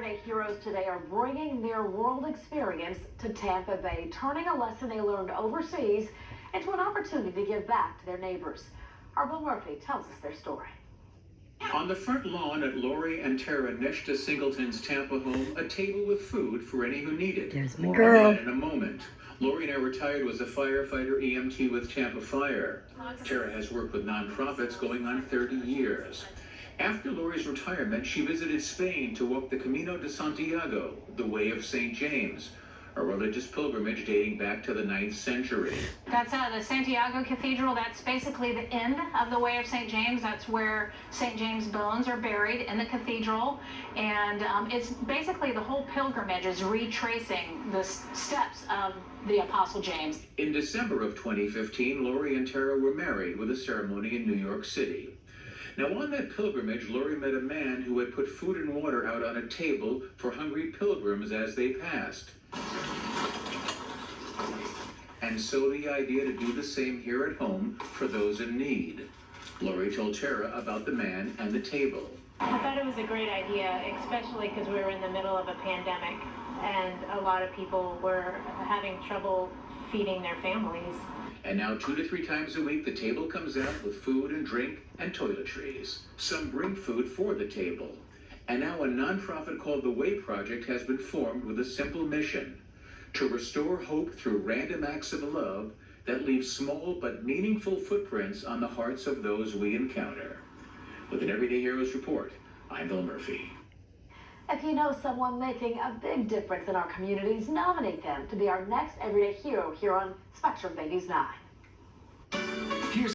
Everyday Heroes today are bringing their world experience to Tampa Bay, turning a lesson they learned overseas into an opportunity to give back to their neighbors. Our Bill Murphy tells us their story. On the front lawn at Lori and Tara Neshta Singleton's Tampa home, a table with food for any who need it. There's my More girl. on that in a moment. Lori now retired was a firefighter EMT with Tampa Fire. Tara has worked with nonprofits going on 30 years. After Lori's retirement, she visited Spain to walk the Camino de Santiago, the Way of St. James, a religious pilgrimage dating back to the 9th century. That's the Santiago Cathedral. That's basically the end of the Way of St. James. That's where St. James' bones are buried in the cathedral. And it's basically the whole pilgrimage is retracing the steps of the Apostle James. In December of 2015, Lori and Tara were married with a ceremony in New York City. Now, on that pilgrimage, Lori met a man who had put food and water out on a table for hungry pilgrims as they passed. And so the idea to do the same here at home for those in need. Lori told Tara about the man and the table. I thought it was a great idea, especially because we were in the middle of a pandemic and a lot of people were having trouble feeding their families. And now 2 to 3 times a week, the table comes out with food and drink and toiletries. Some bring food for the table. And now a nonprofit called The Way Project has been formed with a simple mission: to restore hope through random acts of love that leave small but meaningful footprints on the hearts of those we encounter. With an Everyday Heroes report, I'm Bill Murphy. If you know someone making a big difference in our communities, nominate them to be our next Everyday Hero here on Spectrum Bay News 9.